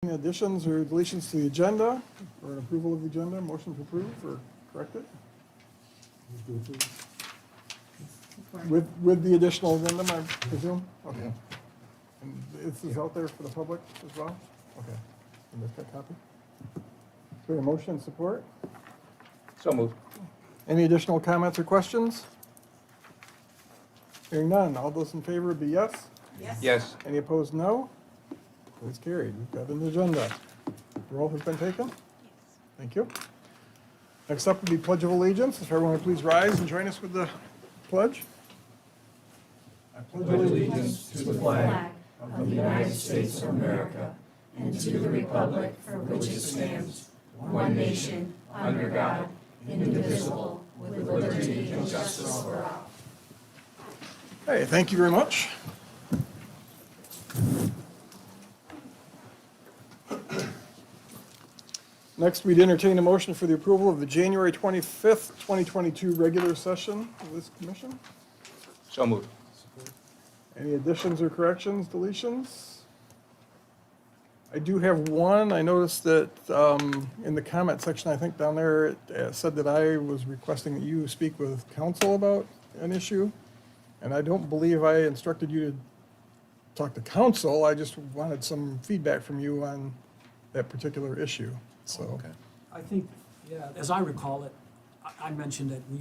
Any additions or deletions to the agenda, or an approval of the agenda, motion to approve or correct it? With the additional addendum, I presume? Okay. And this is out there for the public as well? Okay. And this got copy? So a motion and support? So moved. Any additional comments or questions? Hearing none, all those in favor would be yes? Yes. Any opposed, no? It's carried. We've got an agenda. Roll has been taken? Thank you. Next up would be Pledge of Allegiance. If everyone would please rise and join us with the pledge. I pledge Allegiance to the flag of the United States of America and to the republic for which it stands, one nation, under God, indivisible, with liberty and justice for all. Hey, thank you very much. Next, we'd entertain a motion for the approval of the January 25th, 2022 regular session of this commission. So moved. Any additions or corrections, deletions? I do have one. I noticed that in the comment section, I think down there, it said that I was requesting that you speak with counsel about an issue. And I don't believe I instructed you to talk to counsel. I just wanted some feedback from you on that particular issue. So, Okay. I think, yeah, as I recall it, I mentioned that we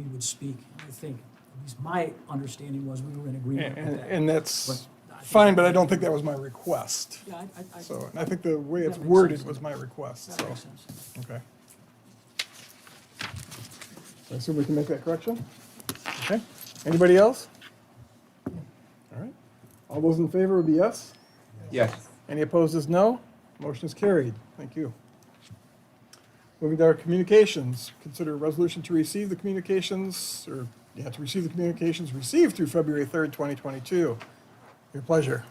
would speak. I think, at least my understanding was we were in agreement with that. and that's But I think- fine, but I don't think that was my request. Yeah, So, and I think the way it's That makes worded sense. was my request, that so, makes sense. okay. I assume we can make that correction? Okay. Anybody else? All right. All those in favor would be yes? Yes. Any opposed is no. Motion is carried. Thank you. Moving to our communications, consider a resolution to receive the communications, to receive the communications received through February 3rd, 2022. Your pleasure.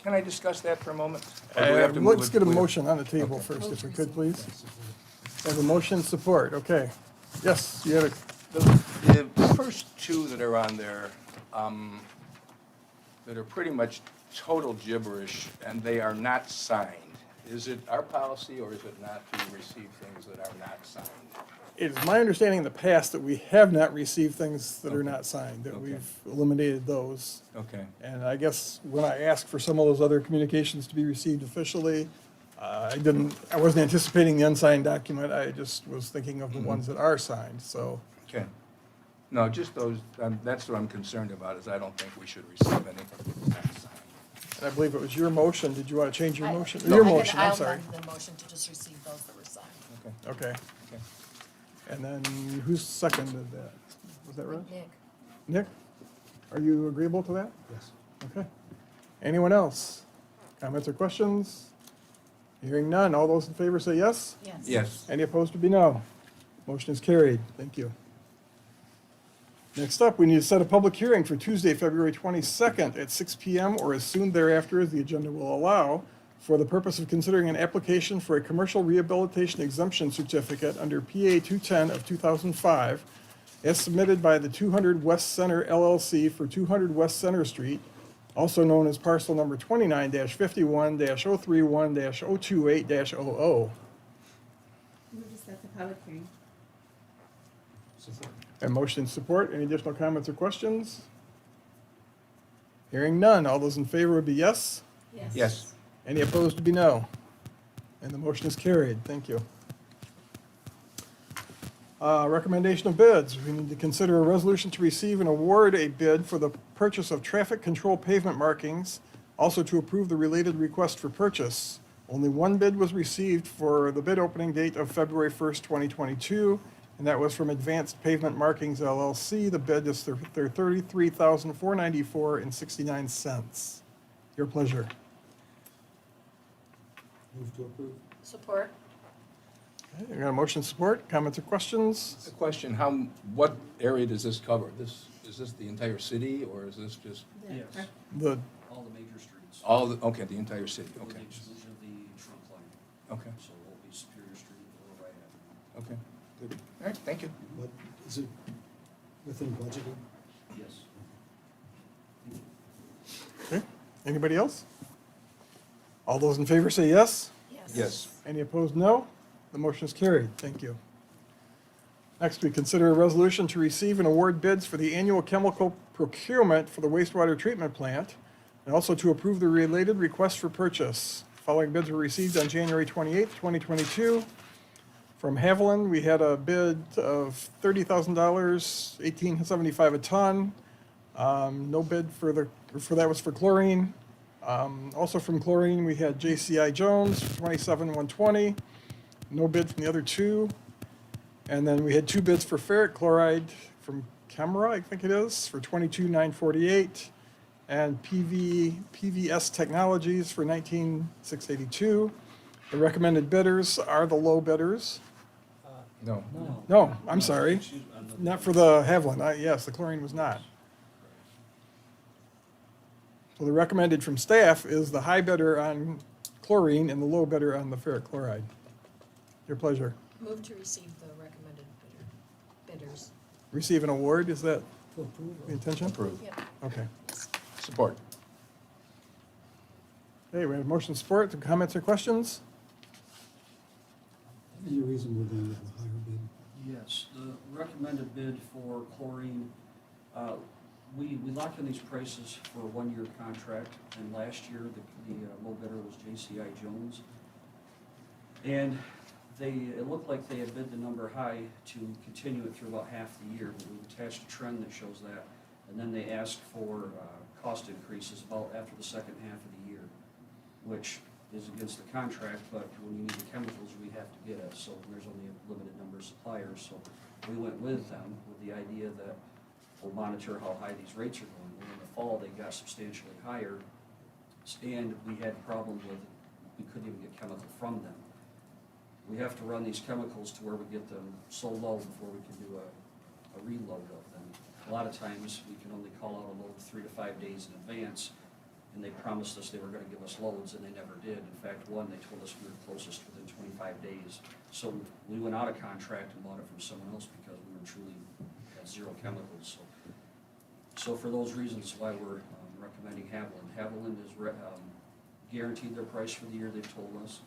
Can I discuss that for a moment? Or do we have to move Let's it? get a motion on the table first, if we could, please. Have a motion support, okay. Yes, you had The first two that are on there, that are pretty much total gibberish, and they are not signed. Is it our policy, or is it not to receive things that are not signed? It is my understanding in the past that we have not received things that are not signed, that Okay. we've eliminated those. Okay. And I guess when I asked for some of those other communications to be received officially, I wasn't anticipating the unsigned document, I just was thinking of the ones that are signed, so. Okay. No, just those, that's what I'm concerned about, is I don't think we should receive anything that's not signed. And I believe it was your motion, did you want to change your motion? No, Your motion, I'm I'll sorry. amend the motion to just receive those that were signed. Okay. Okay, Okay. and then who seconded that? Was that right? Nick? Nick, are you agreeable to that? Yes. Okay. Anyone else? Comments or questions? Hearing none, all those in favor say yes? Yes. Any opposed would be no. Motion is carried. Thank you. Next up, we need to set a public hearing for Tuesday, February 22nd at 6 p.m. or as soon thereafter as the agenda will allow for the purpose of considering an application for a commercial rehabilitation exemption certificate under PA 210 of 2005 as submitted by the 200 West Center LLC for 200 West Center Street, also known as parcel number 29-51-031-028-00. Move to set the public hearing. And motion support. Any additional comments or questions? Hearing none. All those in favor would be yes. Yes. Any opposed would be no. And the motion is carried. Thank you. Recommendation of bids. We need to consider a resolution to receive and award a bid for the purchase of traffic control pavement markings, also to approve the related request for purchase. Only one bid was received for the bid opening date of February 1st, 2022, and that was from Advanced Pavement Markings LLC. The bid is their $33,494.69. Your pleasure. Move to approve. Support? Okay, you got a motion support, comments or questions? A question, what area does this cover? Is this the entire city, or is this just The- Yes. The, All the major streets. okay, the entire city, With okay. the exclusion of the trunk line. Okay, So it won't be Superior Street or right hand. okay, good. All right, thank you. What, is it within budgeting? Yes. okay, anybody else? All those in favor say yes. Yes. Any opposed, no. The motion is carried. Thank you. Next, we consider a resolution to receive and award bids for the annual chemical procurement for the wastewater treatment plant, and also to approve the related request for purchase. Following bids were received on January 28th, 2022. From Haviland, we had a bid of $30,000, $18.75 a ton. No bid for that was for chlorine. Also from chlorine, we had JCI Jones, $27,120. No bid from the other two. And then we had two bids for ferric chloride from Chemra, I think it is, for $22,948. And PVS Technologies for $19,682. The recommended bidders are the low bidders. No. No. No, I'm sorry, Excuse- not for the Haviland. Yes, the chlorine was not. So the recommended from staff is the high bidder on chlorine and the low bidder on the ferric chloride. Your pleasure. Move to receive the recommended bidders. Receive an award, is that To approve. the intention? Approve. Yep. Okay. Support. Okay, we have motion support. Comments or questions? Any reason we're going with the higher bid? Yes, the recommended bid for chlorine, we locked in these prices for a one-year contract, and last year, the low bidder was JCI Jones. And it looked like they had bid the number high to continue it through about half the year, but we've attached a trend that shows that. And then they asked for cost increases about after the second half of the year, which is against the contract, but when you need the chemicals, we have to get it, so there's only a limited number of suppliers. So we went with them with the idea that we'll monitor how high these rates are going. Well, in the fall, they got substantially higher, and we had problems with, we couldn't even get chemical from them. We have to run these chemicals to where we get them so low before we can do a reload of them. A lot of times, we can only call out a load 3 to 5 days in advance, and they promised us they were gonna give us loads, and they never did. In fact, one, they told us we were closest within 25 days. So we went out of contract and bought it from someone else because we were truly at zero chemicals. So for those reasons, why we're recommending Haviland. Haviland is guaranteed their price for the year, they've told us,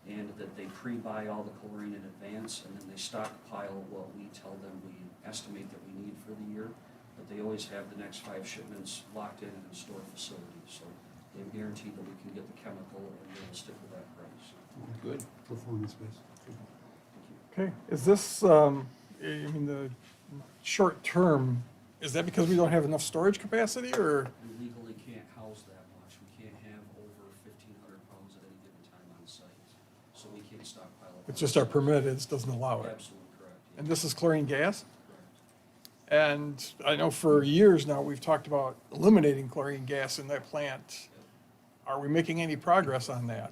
and that they pre-buy all the chlorine in advance, and then they stockpile what we tell them we estimate that we need for the year. But they always have the next 5 shipments locked in a store facility, so they've guaranteed that we can get the chemical and they'll stick with that price. Good. Performance-based. Okay, is this, I mean, the short term, is that because we don't have enough storage capacity, or? We legally can't house that much. We can't have over 1,500 pounds at any given time on site, so we can't stockpile it. It's just our permit, it doesn't allow it. Absolutely correct. yeah. And this is chlorine gas? Correct. And I know for years now, we've talked about eliminating chlorine gas in that plant. Are we making any progress on that?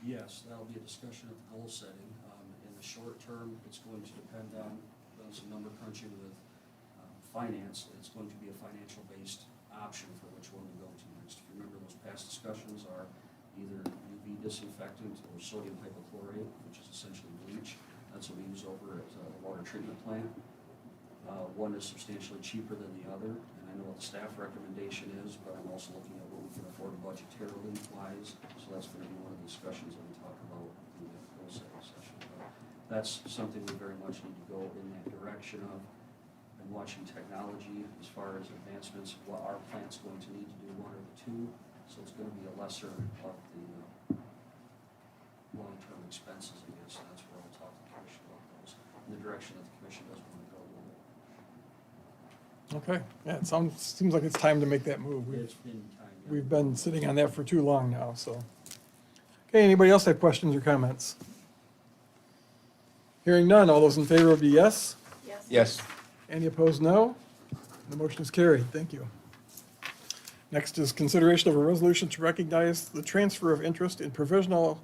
Yes, that'll be a discussion of goal setting. In the short term, it's going to depend on some number crunching with finance. It's going to be a financial-based option for which one to go to next. If you remember, those past discussions are either UV disinfectant or sodium hypochlorite, which is essentially bleach. That's what we use over at the water treatment plant. One is substantially cheaper than the other, and I know what the staff recommendation is, but I'm also looking at what we can afford budgetarily wise, so that's gonna be one of the discussions that we talk about in the goal setting session. But that's something we very much need to go in that direction of, and watching technology as far as advancements, what our plant's going to need to do, one or the two, so it's gonna be a lesser of the long-term expenses, I guess, and that's where I'll talk to the commission about those, in the direction that the commission does want to go with it. Okay, yeah, it seems like it's time to make that move. It's been time. yeah. We've been sitting on that for too long now, so. Okay, anybody else have questions or comments? Hearing none, all those in favor will be yes. Yes. Yes. Any opposed, no. The motion is carried. Thank you. Next is consideration of a resolution to recognize the transfer of interest in provisional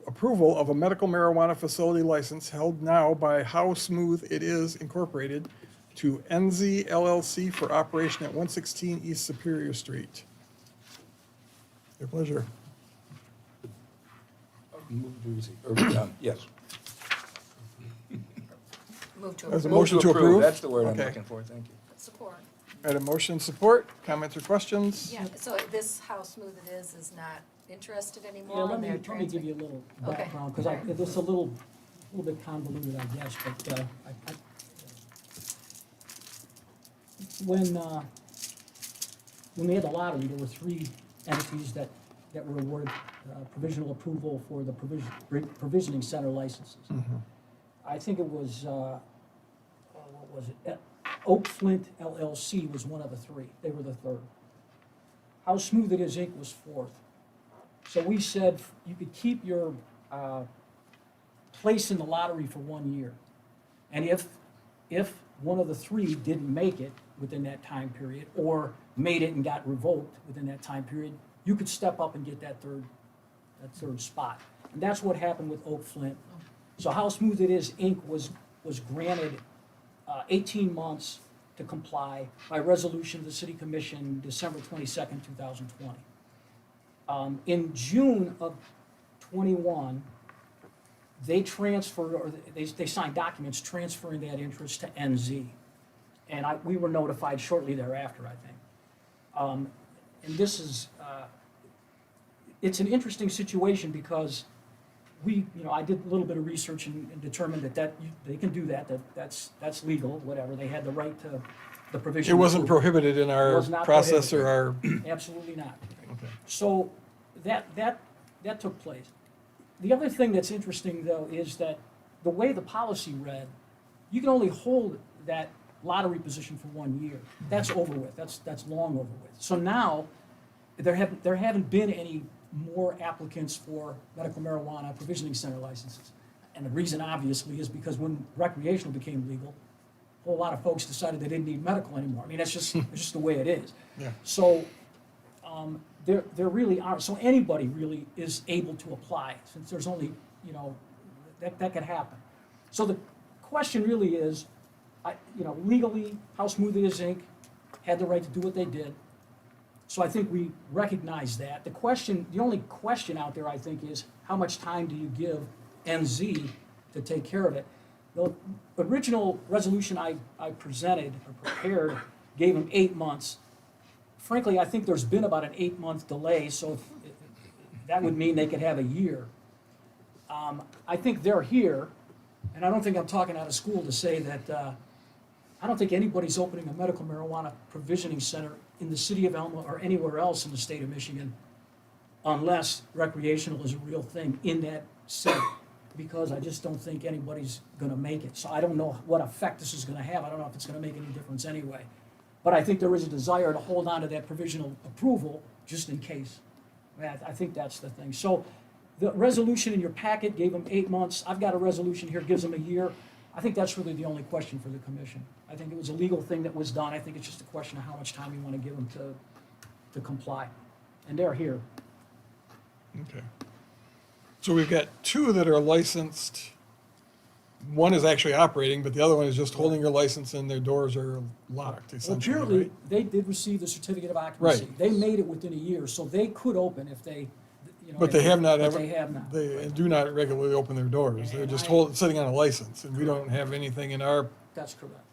approval of a medical marijuana facility license held now by How Smooth It Is Incorporated to NZ LLC for operation at 116 East Superior Street. Your pleasure. Move to receive. Yes. Move to As a approve. motion to approve? That's the word I'm Okay. looking for, thank you. Support. Got a motion support, comments or questions? Yeah, so this, how smooth it is not interested Yeah, anymore let in me, their let me give transfer? you a little Okay. background, because this is a little bit convoluted, I guess, but, when we had the lottery, there were 3 entities that were awarded provisional approval for the provisioning center licenses. I think it was, what was it? Oak Flint LLC was one of the 3. They were the 3rd. How Smooth It Is Inc. was 4th. So we said you could keep your place in the lottery for 1 year. And if one of the 3 didn't make it within that time period, or made it and got revoked within that time period, you could step up and get that third spot. And that's what happened with Oak Flint. So How Smooth It Is Inc. was granted 18 months to comply by resolution of the City Commission, December 22nd, 2020. In June of 21, they transferred, or they signed documents transferring that interest to NZ. And we were notified shortly thereafter, I think. And this is, it's an interesting situation because I did a little bit of research and determined that they can do that's legal, whatever. They had the right to the provision. It wasn't prohibited in It our was not process or our, Absolutely not. okay. So that took place. The other thing that's interesting, though, is that the way the policy read, you can only hold that lottery position for 1 year. That's over with. That's long over with. So now, there haven't been any more applicants for medical marijuana provisioning center licenses. And the reason, obviously, is because when recreational became legal, a whole lot of folks decided they didn't need medical anymore. I mean, it's just the way it is. Yeah. So there really are, so anybody really is able to apply, since there's only, that could happen. So the question really is, legally, How Smooth It Is Inc. had the right to do what they did. So I think we recognize that. The only question out there, I think, is how much time do you give NZ to take care of it? The original resolution I presented or prepared gave them 8 months. Frankly, I think there's been about an 8-month delay, so that would mean they could have a year. I think they're here, and I don't think I'm talking out of school to say that I don't think anybody's opening a medical marijuana provisioning center in the city of Elma or anywhere else in the state of Michigan unless recreational is a real thing in that setting, because I just don't think anybody's gonna make it. So I don't know what effect this is gonna have. I don't know if it's gonna make any difference anyway. But I think there is a desire to hold on to that provisional approval just in case. I think that's the thing. So the resolution in your packet gave them 8 months. I've got a resolution here, gives them a year. I think that's really the only question for the commission. I think it was a legal thing that was done. I think it's just a question of how much time you want to give them to comply. And they're here. Okay. So we've got 2 that are licensed. One is actually operating, but the other one is just holding your license and their doors are locked, Well, essentially, apparently, right? they did receive the certificate of occupancy. Right. They made it within a year, so they could open if they, But they have not but ever. they have not. They do not regularly open their doors. They're just sitting on a license, and we don't have anything in our, That's correct.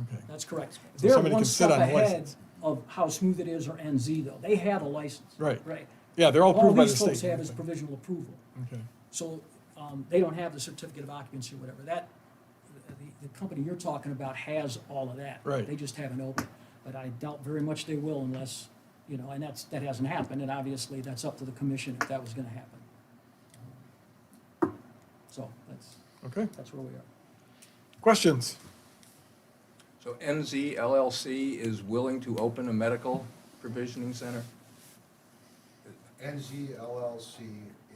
okay. That's correct. So They're somebody one can sit step on a ahead license. of How Smooth It Is or NZ, though. They have a license. Right. Right. Yeah, they're all approved by the state. All these folks have is provisional approval. Okay. So they don't have the certificate of occupancy or whatever. The company you're talking about has all of that. Right. They just haven't opened. But I doubt very much they will unless, and that hasn't happened, and obviously that's up to the commission if that was gonna happen. So Okay. that's where we are. Questions? So NZ LLC is willing to open a medical provisioning center? NZ LLC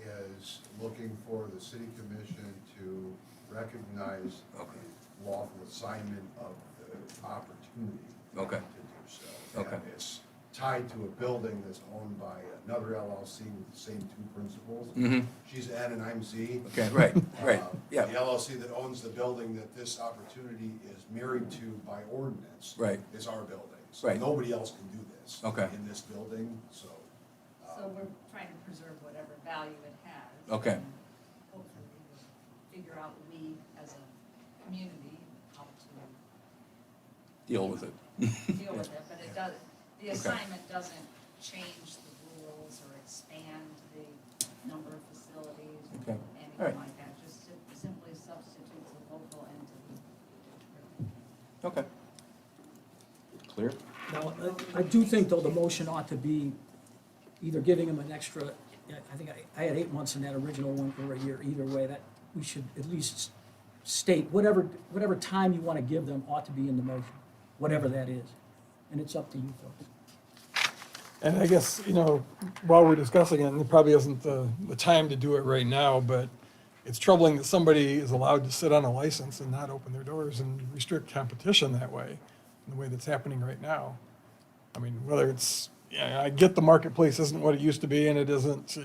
is looking for the city commission to recognize Okay. the lawful assignment of the opportunity Okay. to do so. Okay. And it's tied to a building that's owned by another LLC with the same 2 principals. Mm-hmm. She's N and I'm Z. Okay, right, right, yeah, The LLC that owns the building that this opportunity is married to by ordinance. Right. Is our building. So Right. nobody else can do this. Okay. In this building, so. So we're trying to preserve whatever value it has. Okay. and Hopefully we'll figure out, we as a community, how to deal with it. deal with it, but it does, the assignment doesn't change the rules or expand the number of facilities, Okay. or All anything right. like that, just simply substitutes a local entity. Okay. Clear? Now, I do think, though, the motion ought to be either giving them an extra, I think I had 8 months in that original one, or a year, either way, that we should at least state, whatever time you want to give them ought to be in the motion, whatever that is. And it's up to you folks. And I guess, while we're discussing it, and it probably isn't the time to do it right now, but it's troubling that somebody is allowed to sit on a license and not open their doors and restrict competition that way, in the way that's happening right now. I mean, whether it's, I get the marketplace isn't what it used to be, and it isn't,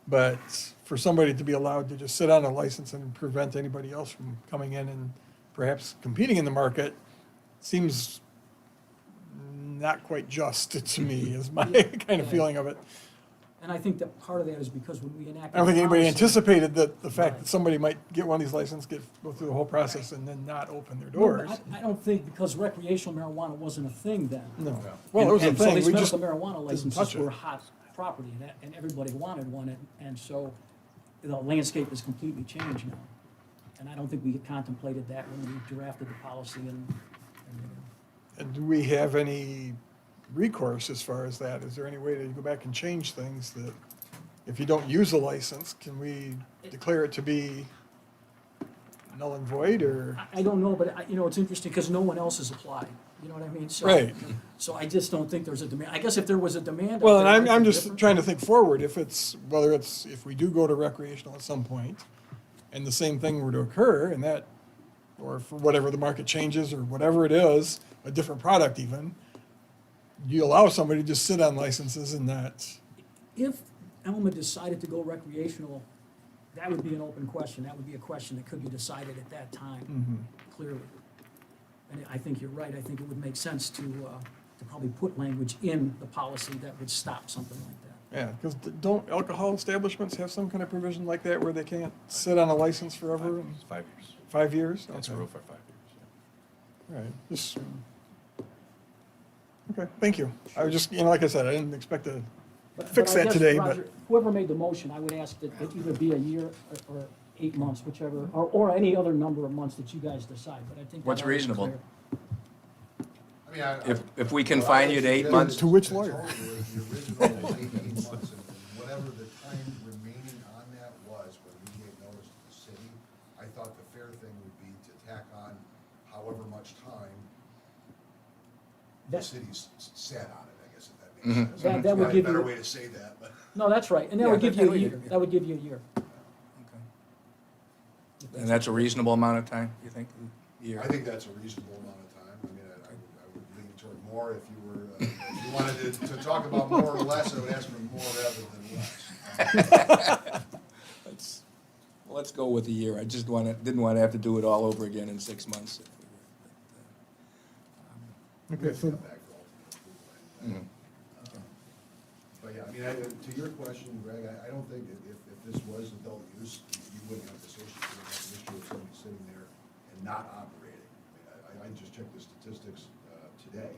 but for somebody to be allowed to just sit on a license and prevent anybody else from coming in and perhaps competing in the market seems not quite just to me, is my kind of feeling of it. And I think that part of that is because when we enacted. I don't think the anybody policy- anticipated that the fact Right. that somebody might get one of these licenses, go through the whole process and then not open their No, doors. I don't think, because recreational marijuana wasn't a thing then. No. No. Well, it was a And so thing, these we just medical marijuana didn't licenses touch it. were hot property, and everybody wanted one, and so the landscape has completely changed now. And I don't think we had contemplated that when we drafted the policy And do we have any recourse as far as that? Is there any way to go back and change things that, if you don't use a license, can we declare it to be null and void, or? I don't know, but it's interesting, because no one else has applied, you know what I mean? So- Right. So I just don't think there's a demand. I guess if there was a demand out Well, there, and it I'm might be just different. trying to think forward, if we do go to recreational at some point, and the same thing were to occur, and that, or for whatever the market changes, or whatever it is, a different product even, you allow somebody to just sit on licenses and not, If Elma decided to go recreational, that would be an open question. That would be a question that could be decided at that time, clearly. And I think you're right. I think it would make sense to probably put language in the policy that would stop something like that. yeah, because don't alcohol establishments have some kind of provision like that where they can't sit on a license forever? It's 5 years. 5 years? That's a Okay. rule for 5 years. All right, just, okay, thank you. I was just, like I said, I didn't expect to fix I that guess, today, Roger, but, whoever made the motion, I would ask that it either be a year or 8 months, whichever, or any other number of months that you guys decide, but I think. What's that ought to be reasonable? clear. I mean, If we can find you to 8 months. To which lawyer? The original 18 months, and whatever the time remaining on that was when we gave notice to the city, I thought the fair thing would be to tack on however much time the That- city's sat on it, I guess, if that makes sense. That would There's give a better you- way to say that, but. No, that's right, and that Yeah, would give you a that'll year. give you- That would give you a year. And that's a reasonable amount of time, you think? A year? I think that's a reasonable amount of time. I mean, I would lean toward more if you were, if you wanted to talk about more or less, I would ask for more rather than less. Let's go with a year. I just didn't want to have to do it all over again in 6 months. okay, so, Come back for ultimate approval. But yeah, I mean, to your question, Greg, I don't think if this was adult use, you wouldn't have this issue. You would have an issue of somebody sitting there and not operating. I mean, I just checked the statistics today,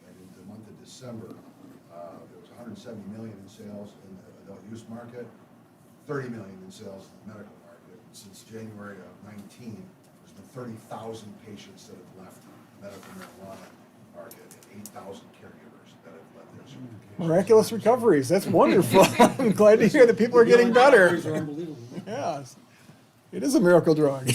and in the month of December, there was 170 million in sales in the adult use market, 30 million in sales in the medical market. Since January of 19, there's been 30,000 patients that have left the medical marijuana market and 8,000 caregivers that have left their certification. miraculous recoveries, that's wonderful. I'm glad to hear that people are getting better. Numbers are unbelievable. Yes, it is a miracle drug.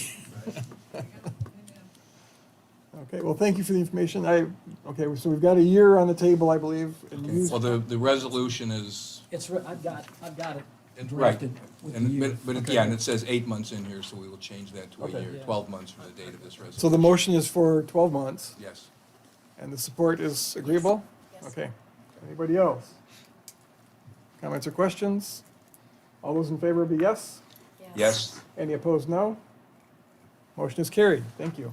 Okay, well, thank you for the information. Okay, so we've got a year on the table, I believe. And use- Well, the resolution is, I've got it right, drafted with the year. but yeah, and it says 8 months in here, so we will change that to a Okay. year, Yeah. 12 months from the date of this resolution. So the motion is for 12 months, Yes. and the support is agreeable? Yes. Okay. Anybody else? Comments or questions? All those in favor be yes? Yes? Any opposed, no? Motion is carried. Thank you.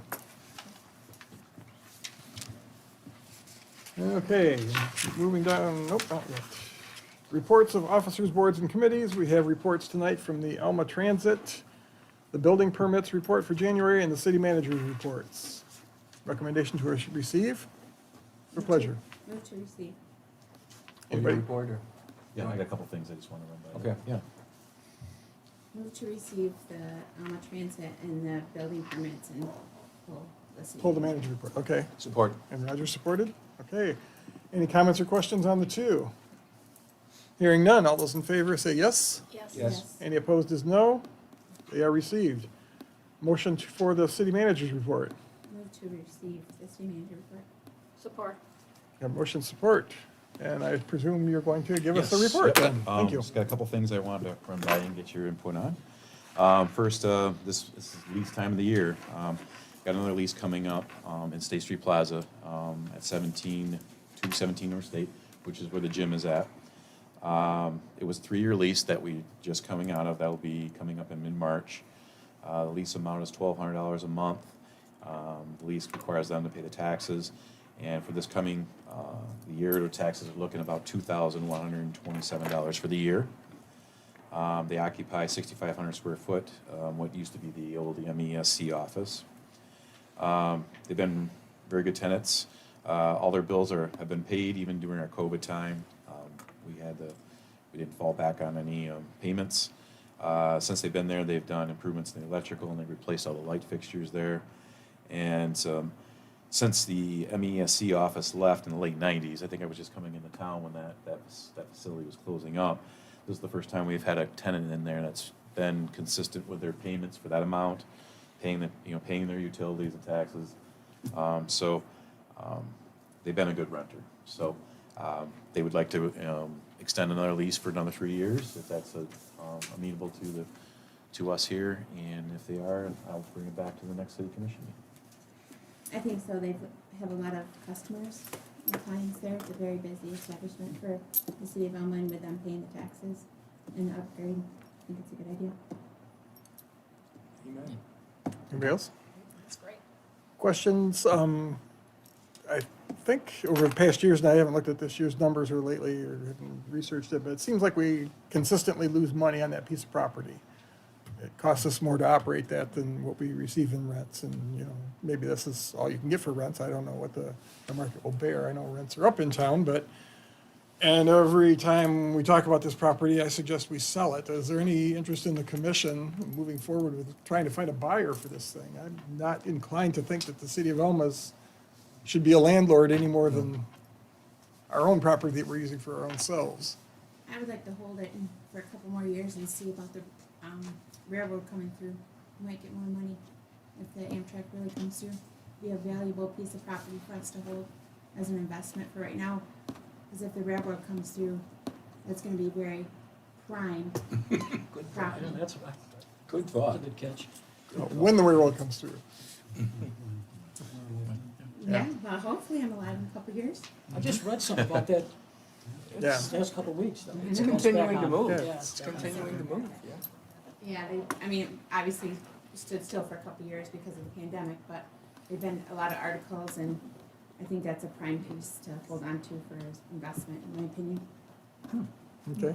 Okay, moving down, nope, not yet. Reports of officers, boards, and committees. We have reports tonight from the Alma Transit, the building permits report for January, and the city manager's reports. Recommendation to receive? For pleasure. Move to receive. Anybody? Reporter. Yeah, I got a couple things I just want to run by. Okay. Yeah. Move to receive the transit and the building permits and pull the city. Pull the manager report, okay. Support. And Roger supported? Okay. Any comments or questions on the two? Hearing none, all those in favor say yes. Yes. Any opposed is no. They are received. Motion for the city manager's report. Move to receive the city manager report. Support. Got motion support, and I presume you're going to give us a Yes, report yep. then. Thank you. Just got a couple things I wanted to run by and get your input on. First, this is lease time of the year. Got another lease coming up in State Street Plaza at 217 North State, which is where the gym is at. It was a 3-year lease that we just coming out of. That'll be coming up in mid-March. The lease amount is $1,200 a month. The lease requires them to pay the taxes. And for this coming year, the taxes are looking about $2,127 for the year. They occupy 6,500 square foot, what used to be the old MESC office. They've been very good tenants. All their bills have been paid even during our COVID time. We didn't fall back on any payments. Since they've been there, they've done improvements in the electrical and they replaced all the light fixtures there. And since the MESC office left in the late 90s, I think I was just coming into town when that facility was closing up. This is the first time we've had a tenant in there that's been consistent with their payments for that amount, paying their utilities and taxes. They've been a good renter. So they would like to extend another lease for another 3 years, if that's amenable to us here. And if they are, I'll bring it back to the next city commission meeting. I think so. They have a lot of customers and clients there. It's a very busy establishment for the city of Elmwood with them paying the taxes and the upgrade. I think it's a good idea. Amen. Anybody else? That's great. Questions? I think over the past years, and I haven't looked at this year's numbers or lately or haven't researched it, but it seems like we consistently lose money on that piece of property. It costs us more to operate that than what we receive in rents, and, maybe this is all you can get for rents. I don't know what the market will bear. I know rents are up in town, and every time we talk about this property, I suggest we sell it. Is there any interest in the commission moving forward with trying to find a buyer for this thing? I'm not inclined to think that the city of Elma's should be a landlord any more than our own property that we're using for our own selves. I would like to hold it for a couple more years and see about the railroad coming through. We might get more money if the Amtrak really comes through. Be a valuable piece of property for us to hold as an investment for right now. Because if the railroad comes through, that's going to be very prime Good property. That's a Good thought. good catch. When the railroad comes through. Yeah, well, hopefully I'm alive in a couple years. I just read something about that Yeah. last couple of weeks. though. It's It goes continuing back to on. move. Yeah. It's continuing to move, yeah. Yeah, obviously stood still for a couple of years because of the pandemic, but there've been a lot of articles, and I think that's a prime piece to hold on to for investment, in my opinion. Okay.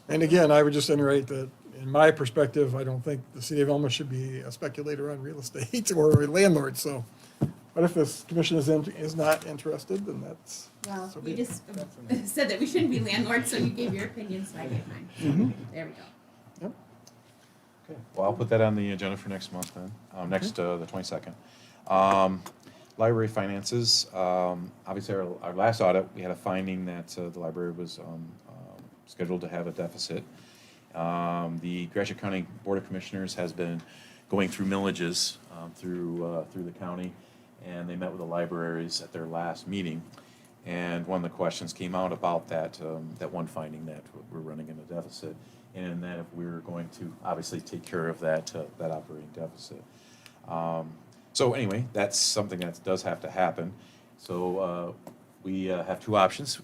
And again, I would just iterate that, in my perspective, I don't think the city of Elma should be a speculator on real estate or a landlord, so. But if this commission is not interested, then that's. Well, so be you it. just said that we shouldn't be landlords, so you gave your opinion, so I gave mine. There we go. Yep. Okay, well, I'll put that on the agenda for next month then, the 22nd. Library finances, obviously our last audit, we had a finding that the library was scheduled to have a deficit. The Gratiot County Board of Commissioners has been going through millages through the county, and they met with the libraries at their last meeting. And one of the questions came out about that one finding that we're running in a deficit, and that if we're going to obviously take care of that operating deficit. So anyway, that's something that does have to happen. So we have two options.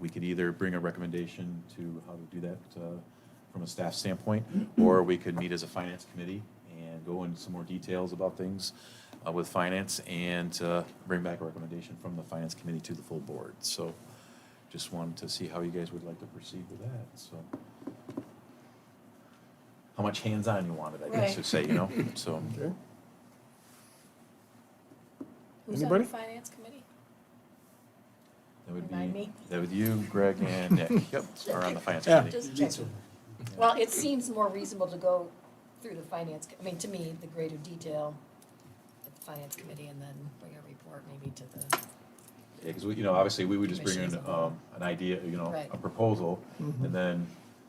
We could either bring a recommendation to how to do that from a staff standpoint, or we could meet as a finance committee and go into some more details about things with finance and bring back a recommendation from the finance committee to the full board. So just wanted to see how you guys would like to proceed with that. So how much hands-on you wanted, I guess, to say, so. Okay. Who's on Anybody? the finance committee? That would Remind be, me? that would you, Greg, and Nick, yep, are on the finance Yeah. committee. Just checking. Well, it seems more reasonable to go through the finance, I mean, to me, the greater detail at the finance committee and then bring a report maybe to the, Yeah, because we, you know, obviously, we would just bring in, Commission as a whole. an idea, you know, Right. a proposal, Mhm. and then,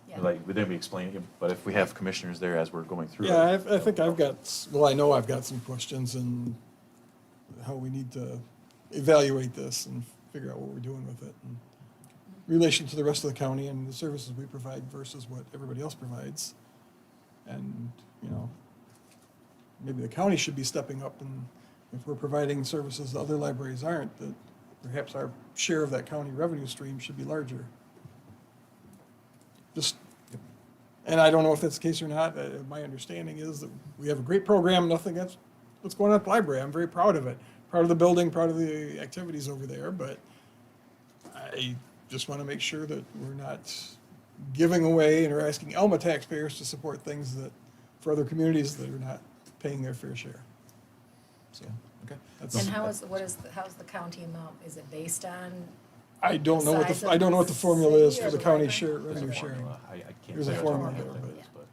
Yeah. like, but then we explain it, but if we have commissioners there as we're going through it. Yeah, I think I've got, well, I know I've got some questions and how we need to evaluate this and figure out what we're doing with it. In relation to the rest of the county and the services we provide versus what everybody else provides. And, you know, maybe the county should be stepping up, and if we're providing services that other libraries aren't, that perhaps our share of that county revenue stream should be larger. Just, and I don't know if that's the case or not. My understanding is that we have a great program, nothing against what's going on at the library. I'm very proud of it. Proud of the building, proud of the activities over there, but I just want to make sure that we're not giving away and are asking Elma taxpayers to support things that, for other communities that are not paying their fair share. So, Okay. that's. and how's the county amount? Is it based on, I don't know what size the, of I don't know what the formula is city for or the the county library? share, There's a revenue sharing. formula. I can't There's a say off the top of formula my head there, what it but- is,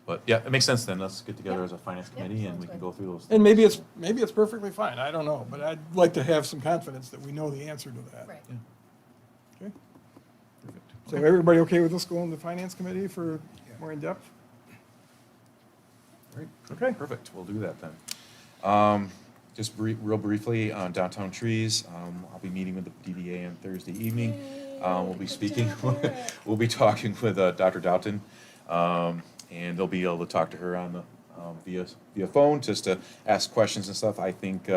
but, yeah, it makes sense then, let's get together Yeah. as a finance Yeah, committee and sounds we can good. go through those. And maybe things. it's perfectly fine, I don't know, but I'd like to have some confidence that we know the answer to that. right? Okay, Perfect. so everybody okay with us going to the finance committee for more in-depth? Great. Okay. Perfect, we'll do that then. Just real briefly, on downtown trees, I'll be meeting with the DDA on Thursday evening. We'll be speaking, we'll be talking with Dr. Doughton, and they'll be able to talk to her on the, via phone, just to ask questions and stuff. I think,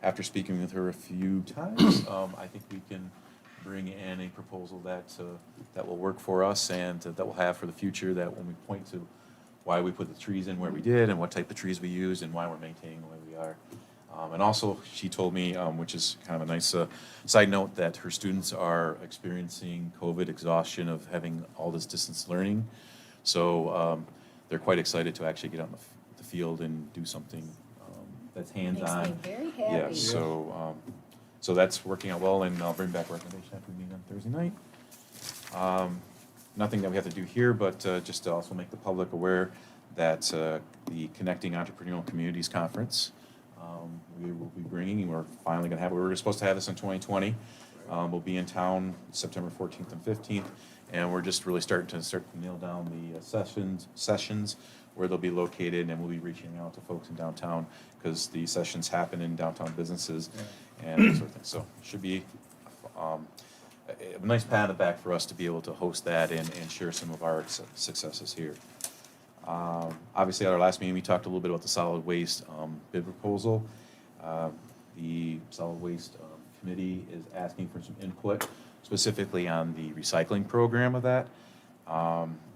after speaking with her a few times, I think we can bring in a proposal that will work for us and that we'll have for the future, that when we point to why we put the trees in where we did and what type of trees we used and why we're maintaining the way we are. And also, she told me, which is kind of a nice side note, that her students are experiencing COVID exhaustion of having all this distance learning. So they're quite excited to actually get out in the field and do something that's hands-on. Makes me very Yeah, happy. so that's working out well, and I'll bring back a recommendation after we meet on Thursday night. Nothing that we have to do here, but just to also make the public aware that the Connecting Entrepreneurial Communities Conference, we will be bringing, we're finally going to have, we were supposed to have this in 2020. We'll be in town September 14th and 15th, and we're just really starting to nail down the sessions where they'll be located, and we'll be reaching out to folks in downtown, because the sessions happen in downtown businesses and that sort of thing. So it should be a nice pat on the back for us to be able to host that and share some of our successes here. Obviously, at our last meeting, we talked a little bit about the solid waste bid proposal. The solid waste committee is asking for some input, specifically on the recycling program of that.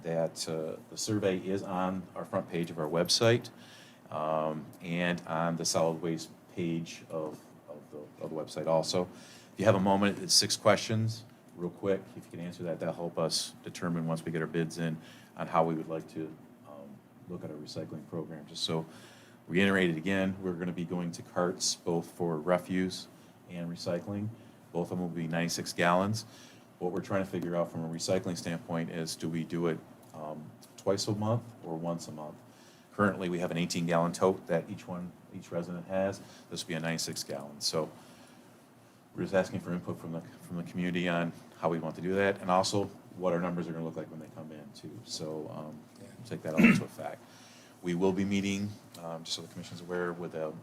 The survey is on our front page of our website and on the solid waste page of the website also. If you have a moment, it's 6 questions, real quick. If you can answer that, that'll help us determine, once we get our bids in, on how we would like to look at our recycling program. Just so reiterate it again, we're going to be going to carts both for refuse and recycling. Both of them will be 96 gallons. What we're trying to figure out from a recycling standpoint is, do we do it twice a month or once a month? Currently, we have an 18-gallon tote that each resident has. This will be a 96 gallon. So we're just asking for input from the community on how we want to do that, and also what our numbers are going to look like when they come in too. So we'll take that all into effect. We will be meeting, just so the commission's aware, with a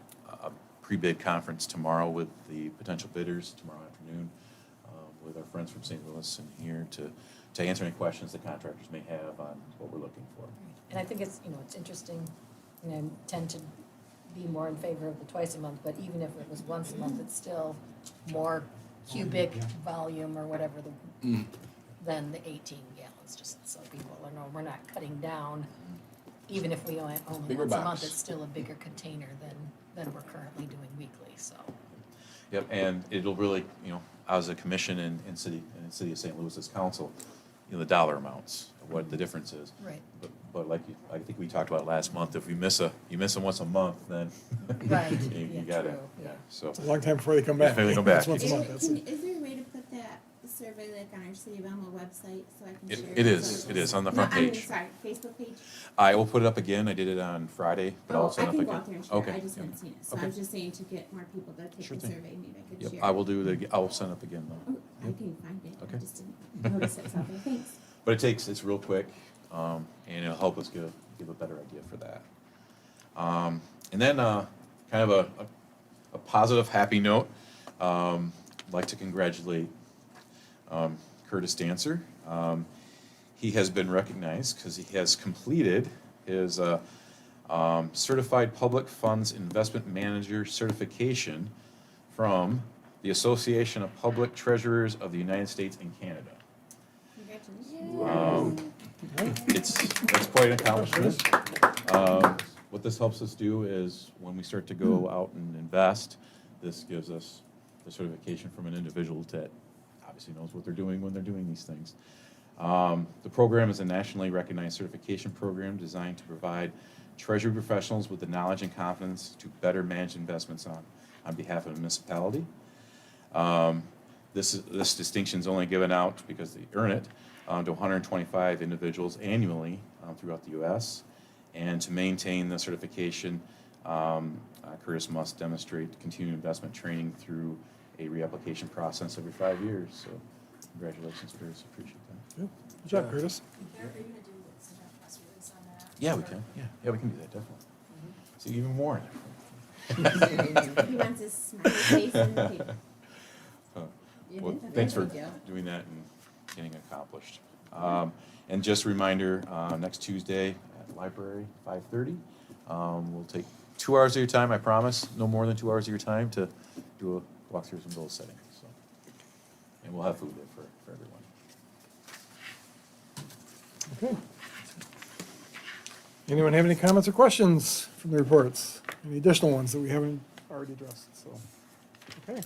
pre-bid conference tomorrow with the potential bidders tomorrow afternoon, with our friends from St. Louis and here to answer any questions the contractors may have on what we're looking for. And I think it's, it's interesting, and I tend to be more in favor of the twice a month, but even if it was once a month, it's still more cubic volume or whatever than the 18 gallons, just so people know we're not cutting down. Even if we only Bigger once a month, box. it's still a bigger container than we're currently doing weekly, so. Yep, and it'll really, as a commission in city of St. Louis as council, the dollar amounts, what the difference is. Right. But like I think we talked about last month, if you miss them once a month, then Right, you yeah, gotta, true, yeah. so. It's a long time before they come back. Before they come back. It's once a month, that's it. Is there a way to put that survey like on our City of Elma website so I can share It with is, others? it is on the No, front I mean, page. sorry, Facebook page? I will put it up again. I did it on Friday, but I'll Oh, I send it up can again. go out there and share, Okay, I just yeah. haven't seen it, so I Okay. was just saying to get more people to take Sure the thing. survey, maybe I could Yep, share. I will do it, I will send it up again though. Oh, I Yep. can find it, I Okay. just didn't notice it was out there, thanks. But it's real quick, and it'll help us give a better idea for that. And then, kind of a positive, happy note, I'd like to congratulate, Curtis Dancer. He has been recognized because he has completed his, Certified Public Funds Investment Manager certification from the Association of Public Treasurers of the United States and Canada. Congratulations. It's quite an accomplishment. What this helps us do is when we start to go out and invest, this gives us the certification from an individual that obviously knows what they're doing when they're doing these things. The program is a nationally recognized certification program designed to provide treasury professionals with the knowledge and confidence to better manage investments on behalf of a municipality. This distinction is only given out because they earn it to 125 individuals annually throughout the U.S. And to maintain the certification, Curtis must demonstrate continued investment training through a reapplication process every 5 years. So congratulations, Curtis, appreciate that. Good job, Curtis. Are you gonna do some press release on that? Yeah, we can, yeah, we can do that, definitely. See, even more. He wants his smiley face in the paper. You Well, did? thanks for Thank you. doing that and getting it accomplished. And just a reminder, next Tuesday at library, 5:30. We'll take 2 hours of your time, I promise, no more than 2 hours of your time to do a walk through some goal setting, so. And we'll have food there for everyone. Okay. Anyone have any comments or questions from the reports? Any additional ones that we haven't already addressed, so, okay.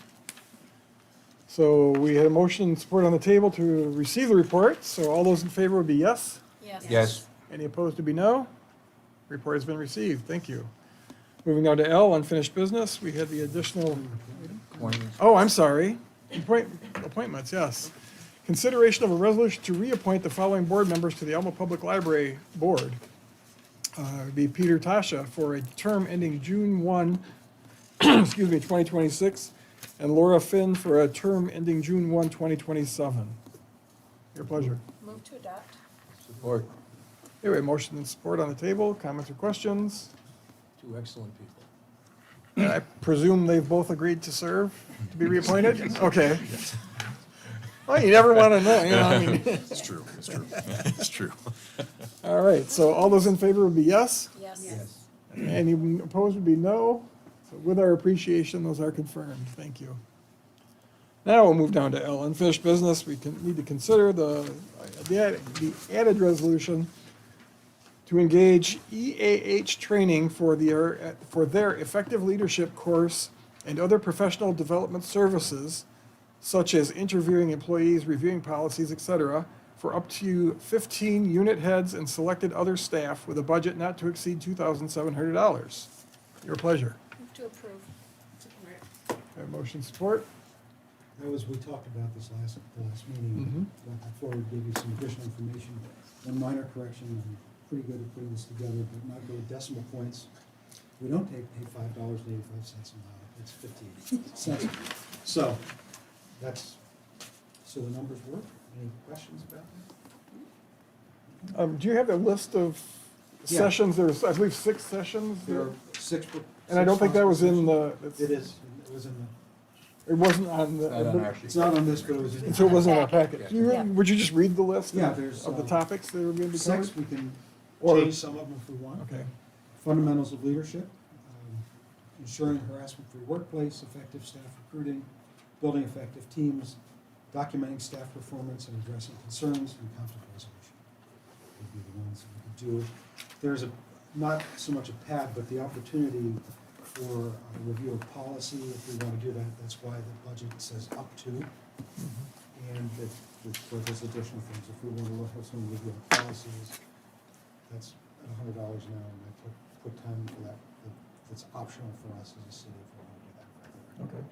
So we had a motion and support on the table to receive the report, so all those in favor would be yes? Yes. Yes. Any opposed would be no? Report has been received, thank you. Moving on to L, unfinished business, we had the additional, oh, I'm sorry, appointments, yes. Consideration of a resolution to reappoint the following board members to the Alma Public Library Board. It'd be Peter Tasha for a term ending June 1, excuse me, 2026, and Laura Finn for a term ending June 1, 2027. Your pleasure. Move to adopt. Support. Anyway, motion and support on the table, comments or questions? Two excellent people. And I presume they've both agreed to serve, to be reappointed? Okay. Well, you never want to know, you know, I mean. It's true, it's true. All right, so all those in favor would be yes? Yes. Any opposed would be no. So with our appreciation, those are confirmed. Thank you. Now we'll move down to L, unfinished business. We need to consider the added resolution to engage EAH training for their effective leadership course and other professional development services, such as interviewing employees, reviewing policies, etc., for up to 15 unit heads and selected other staff with a budget not to exceed $2,700. Your pleasure. Move to approve. Have motion support? That was, we talked about this the last meeting. I forwarded, gave you some additional information. One minor correction, I'm pretty good at putting this together, but not good at decimal points. We don't pay $5.85 an hour, it's 50 cents. So, so the numbers work. Any questions about that? Do you have a list of Yeah. sessions? There's, I believe, 6 sessions. There are 6. And I don't think that was in the. It is, it was in It wasn't on the. Not on our sheet. it's not on this, but it was in. So it wasn't in our packet. Yeah. Would you just read the list Yeah, of there's, the topics that are going to be covered? 6, we can Or- change some of them if we want. Okay. Fundamentals of leadership, ensuring harassment-free workplace, effective staff recruiting, building effective teams, documenting staff performance and addressing concerns, and conflict resolution would be the ones that we could do. There's not so much a pad, but the opportunity for a review of policy, if we want to do that. That's why the budget says up to. And for those additional things, if we want to look at some review of policies, that's at $100 an hour, and I put time for that. It's optional for us as a city if we want to do that. Okay.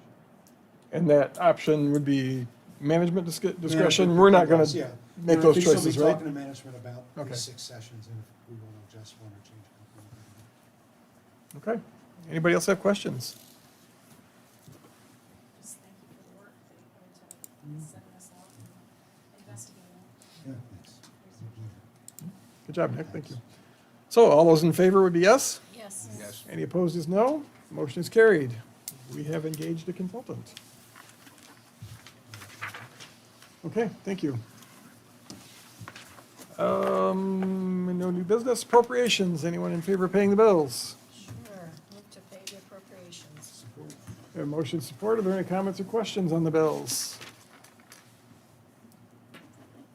And that option would be management discretion, we're not gonna Yeah. make those choices, I think she'll be right? talking to management about Okay. these 6 sessions and if we want to adjust one or change a couple. Okay. Anybody else have questions? Just thank you for the work that you put into setting this up and investigating. Yeah, thanks. It's a pleasure. Good job, Nick, thank you. So all those in favor would be yes? Yes. Yes. Any opposed is no. Motion is carried. We have engaged a consultant. Okay, thank you. No new business. Appropriations. Anyone in favor of paying the bills? Sure, move to pay the appropriations. Support. We have motion support. Are there any comments or questions on the bills?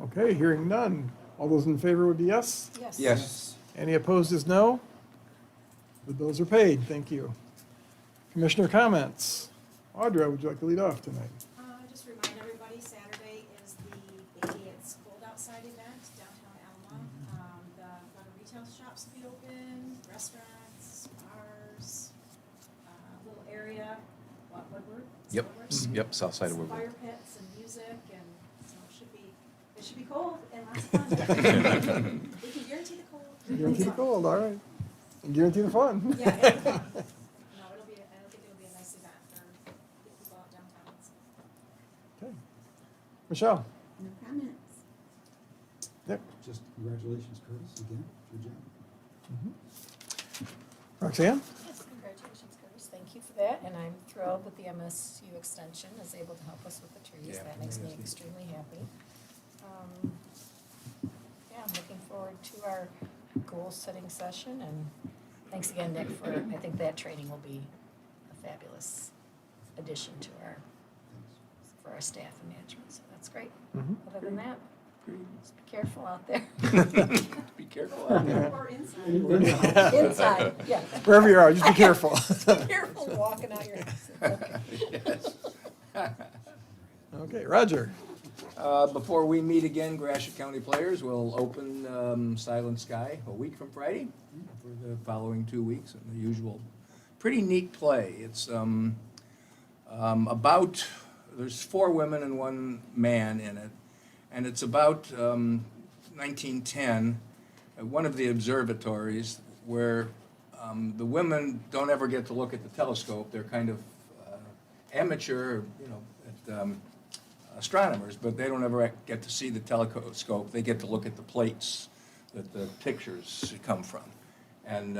Okay, hearing none. All those in favor would be yes? Yes. Yes. Any opposed is no. The bills are paid. Thank you. Commissioner comments. Audra, would you like to lead off tonight? Just remind everybody, Saturday is the Baby It's Cold Outside event downtown Alma. The a lot of retail shops will be open, restaurants, bars, little area, Woodward? Yep, Woodward? yep, south side of Some Woodward. fire pits and music, and so it should be cold and lots of fun. We can guarantee the cold. Guarantee the cold, all right. And guarantee the fun. Yeah, and fun. No, I think it'll be a nice event for people out downtown. So. Okay. Michelle? No comments. Nick? Just congratulations, Curtis, again. Good job. Roxanne? Yes, congratulations, Curtis. Thank you for that, and I'm thrilled that the MSU extension is able to help us with the trees. Yeah, That makes me yes. extremely happy. Yeah, I'm looking forward to our goal-setting session, and thanks again, Nick, for, I think that training will be a fabulous addition to for our staff and management, so that's great. Mhm. Other than that, just be careful out there. Be careful out there. Or inside. Inside, yeah. Wherever you are, just be careful. Be careful walking out your house. Okay. Yes. Okay, Roger? Before we meet again, Gratiot County Players will open Silent Sky a week from Friday for the following 2 weeks, and the usual pretty neat play. It's about, there's 4 women and 1 man in it, and it's about 1910, at one of the observatories where the women don't ever get to look at the telescope. They're kind of amateur, astronomers, but they don't ever get to see the telescope. They get to look at the plates that the pictures come from. And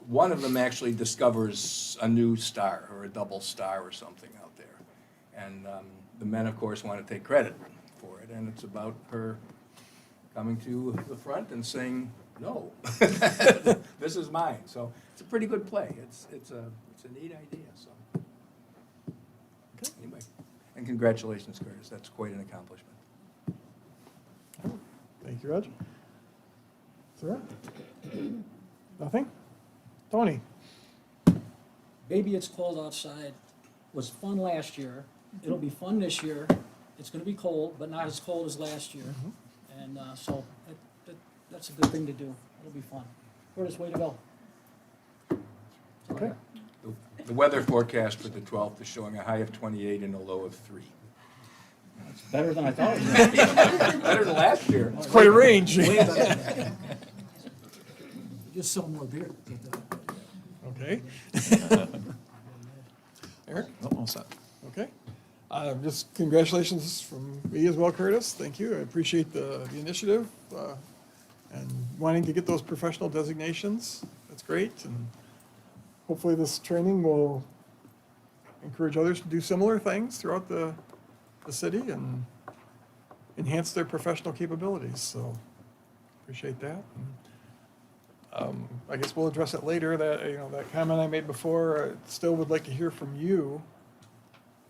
one of them actually discovers a new star or a double star or something out there. And the men, of course, want to take credit for it. And it's about her coming to the front and saying, no, this is mine. So it's a pretty good play. It's a neat idea. So anyway. And congratulations, Curtis. That's quite an accomplishment. Thank you, Roger. Sarah? Nothing? Tony? Baby It's Cold Outside was fun last year. It'll be fun this year. It's gonna be cold, but not as cold as last year. And so that's a good thing to do. It'll be fun. Curtis, way to go. Okay. The weather forecast for the 12th is showing a high of 28 and a low of 3. It's better than I thought it was gonna be. Better than last year. It's quite a range. Way better. Just sell more beer. Okay. Eric? No, all set. Okay. Just congratulations from me as well, Curtis. Thank you. I appreciate the initiative and wanting to get those professional designations. That's great. And hopefully this training will encourage others to do similar things throughout the city and enhance their professional capabilities. So appreciate that. And, I guess we'll address it later. That comment I made before, I still would like to hear from you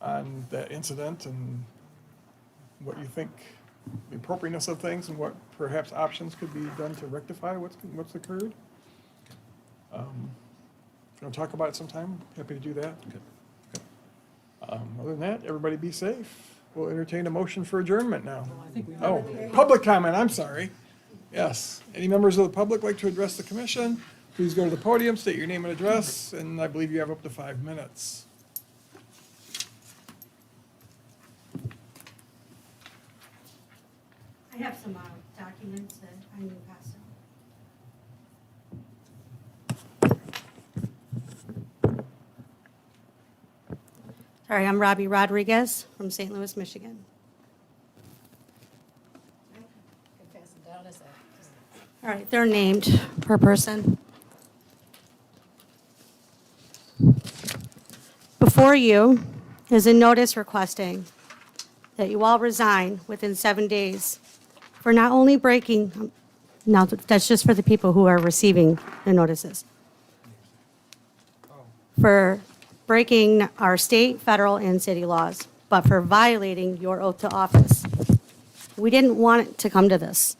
on that incident and what you think the appropriateness of things and what perhaps options could be done to rectify what's occurred. If you want to talk about it sometime, happy to do that. Other than that, everybody be safe. We'll entertain a motion for adjournment now. I think we Oh, public comment, I'm sorry. Yes. Any members of the public like to address the commission? Please go to the podium, state your name and address, and I believe you have up to 5 minutes. I have some documents that I need to pass out. Sorry, I'm Robbie Rodriguez from St. Louis, Michigan. Can pass it down as a. All right, they're named per person. Before you is a notice requesting that you all resign within 7 days for not only breaking, now that's just for the people who are receiving the notices, for breaking our state, federal, and city laws, but for violating your oath to office. We didn't want it to come to this,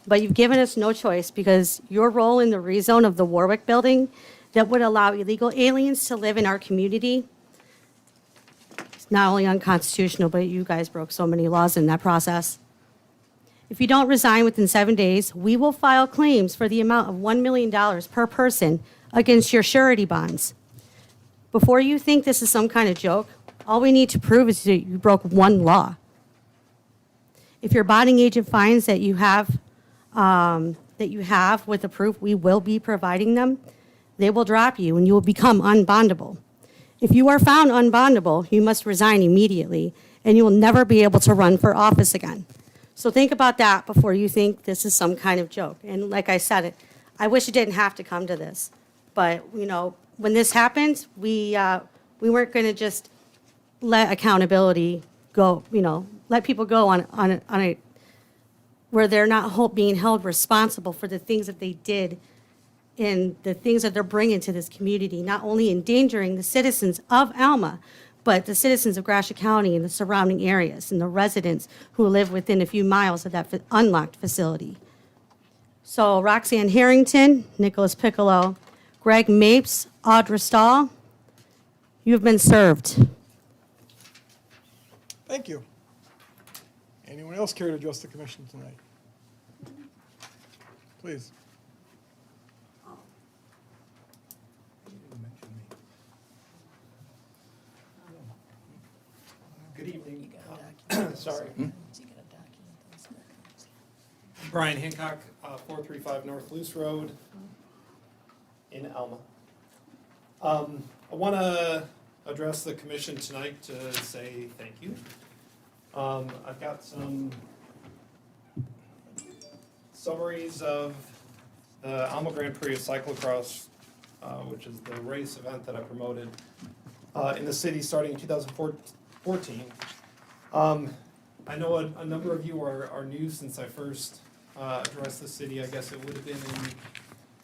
but you've given us no choice because your role in the rezone of the Warwick building that would allow illegal aliens to live in our community is not only unconstitutional, but you guys broke so many laws in that process. If you don't resign within 7 days, we will file claims for the amount of $1 million per person against your surety bonds. Before you think this is some kind of joke, all we need to prove is that you broke one law. If your bonding agent finds that you have with the proof, we will be providing them. They will drop you and you will become unbondable. If you are found unbondable, you must resign immediately and you will never be able to run for office again. So think about that before you think this is some kind of joke. And like I said, I wish it didn't have to come to this. But, you know, when this happened, we weren't going to just let accountability go, you know, let people go on a where they're not being held responsible for the things that they did and the things that they're bringing to this community, not only endangering the citizens of Alma, but the citizens of Gratiot County and the surrounding areas and the residents who live within a few miles of that unlocked facility. So Roxanne Harrington, Nicholas Piccolo, Greg Mapes, Audra Stahl, you have been served. Thank you. Anyone else care to address the commission tonight? Please. Good evening. Sorry. You gotta document those. Brian Hancock, 435 North Luce Road in Alma. I want to address the commission tonight to say thank you. I've got some summaries of the Alma Grand Prix of Cyclocross, which is the race event that I promoted in the city starting in 2014. I know a number of you are new since I first addressed the city. I guess it would have been in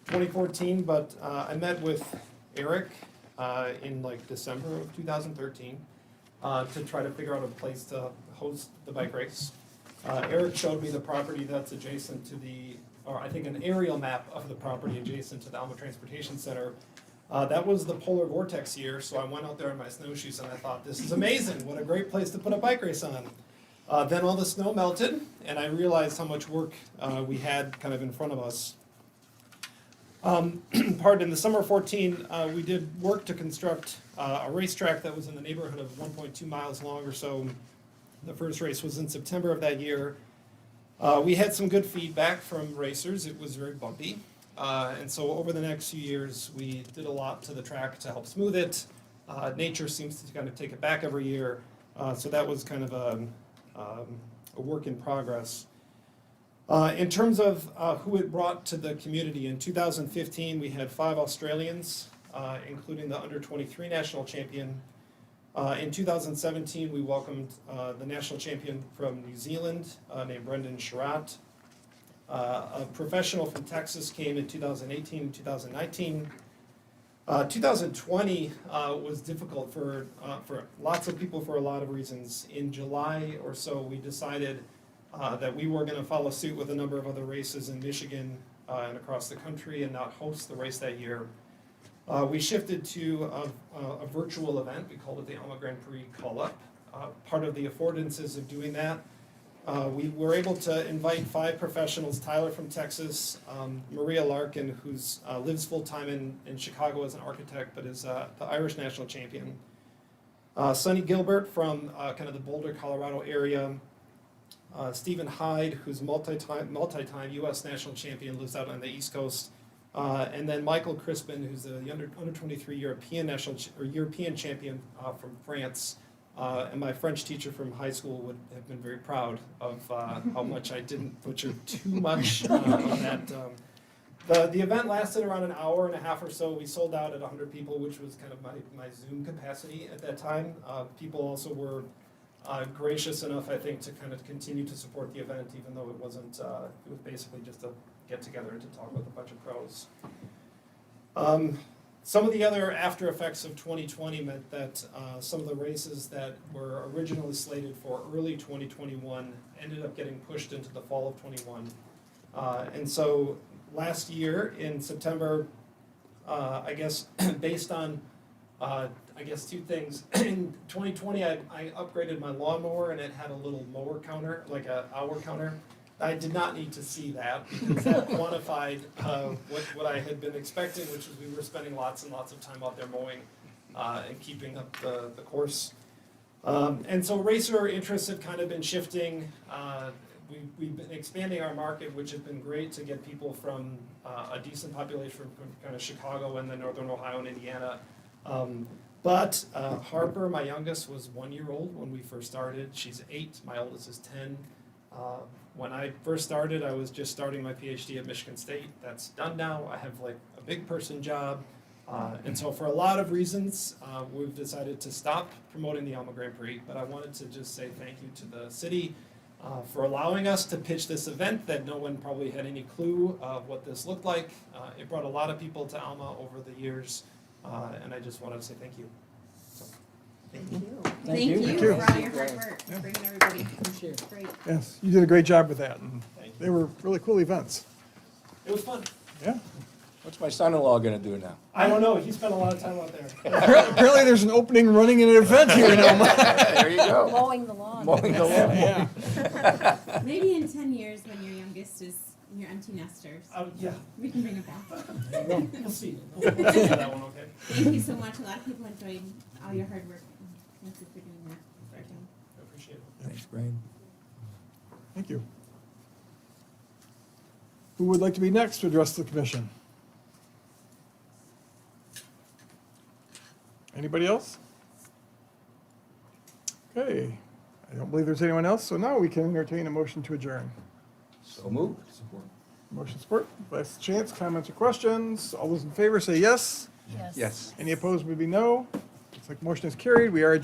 2014, but I met with Eric in like December of 2013 to try to figure out a place to host the bike race. Eric showed me the property that's adjacent to or I think an aerial map of the property adjacent to the Alma Transportation Center. That was the polar vortex year, so I went out there in my snowshoes and I thought, this is amazing, what a great place to put a bike race on. Then all the snow melted, and I realized how much work we had kind of in front of us. In the summer of 14, we did work to construct a racetrack that was in the neighborhood of 1.2 miles long or so. The first race was in September of that year. We had some good feedback from racers. It was very bumpy. And so over the next few years, we did a lot to the track to help smooth it. Nature seems to kind of take it back every year. So that was kind of a work in progress. In terms of who it brought to the community, in 2015, we had 5 Australians, including the under-23 national champion. In 2017, we welcomed the national champion from New Zealand named Brendan Sherratt. A professional from Texas came in 2018 and 2019. 2020 was difficult for lots of people for a lot of reasons. In July or so, we decided that we were going to follow suit with a number of other races in Michigan and across the country and not host the race that year. We shifted to a virtual event. We called it the Alma Grand Prix Call-Up. Part of the affordances of doing that, we were able to invite 5 professionals, Tyler from Texas, Maria Larkin, who lives full-time in Chicago as an architect, but is the Irish national champion, Sonny Gilbert from kind of the Boulder, Colorado area, Stephen Hyde, who's multi-time U.S. national champion, lives out on the East Coast. And then Michael Crispin, who's the under 23 European European champion from France. And my French teacher from high school would have been very proud of how much I didn't butcher too much on that. The event lasted around an hour and a half or so. We sold out at 100 people, which was kind of my Zoom capacity at that time. People also were gracious enough, I think, to kind of continue to support the event, even though it wasn't, it was basically just a get together to talk with a bunch of pros. Some of the other after effects of 2020 meant that some of the races that were originally slated for early 2021 ended up getting pushed into the fall of 21. And so last year in September, I guess based on two things. In 2020, I upgraded my lawnmower and it had a little mower counter, like an hour counter. I did not need to see that because that quantified what I had been expecting, which was we were spending lots and lots of time out there mowing and keeping up the course. And so racer interests have kind of been shifting. We've been expanding our market, which has been great to get people from a decent population from kind of Chicago and then Northern Ohio and Indiana. But Harper, my youngest, was 1 year old when we first started. She's 8, my oldest is 10. When I first started, I was just starting my PhD at Michigan State. That's done now. I have like a big person job. And so for a lot of reasons, we've decided to stop promoting the Alma Grand Prix. But I wanted to just say thank you to the city for allowing us to pitch this event that no one probably had any clue of what this looked like. It brought a lot of people to Alma over the years. And I just wanted to say thank you. So, Thank you. Thank you. Thank you. for all your hard work, Yeah. bringing everybody. Appreciate it. Great. Yes, you did a great job with that, and Thank you. they were really cool events. It was fun. Yeah. What's my son-in-law gonna do now? I don't know. He spent a lot of time out there. Apparently, there's an opening running in an event here in Elma. There you go. Mowing the lawn. Mowing the lawn. Yeah. Maybe in 10 years when your youngest is your empty nesters, Yeah, we can bring it back. we'll see. We'll see that one, okay? Thank you so much. A lot of people enjoyed all your hard work. Thank you for doing that. Thank you. I appreciate it. Thanks, Brian. Thank you. Who would like to be next to address the commission? Anybody else? Okay, I don't believe there's anyone else, so now we can entertain a motion to adjourn. So moved. Motion support, last chance, comments or questions? All those in favor say yes. Yes. Yes. Any opposed would be no. Looks like motion is carried. We are adjourned.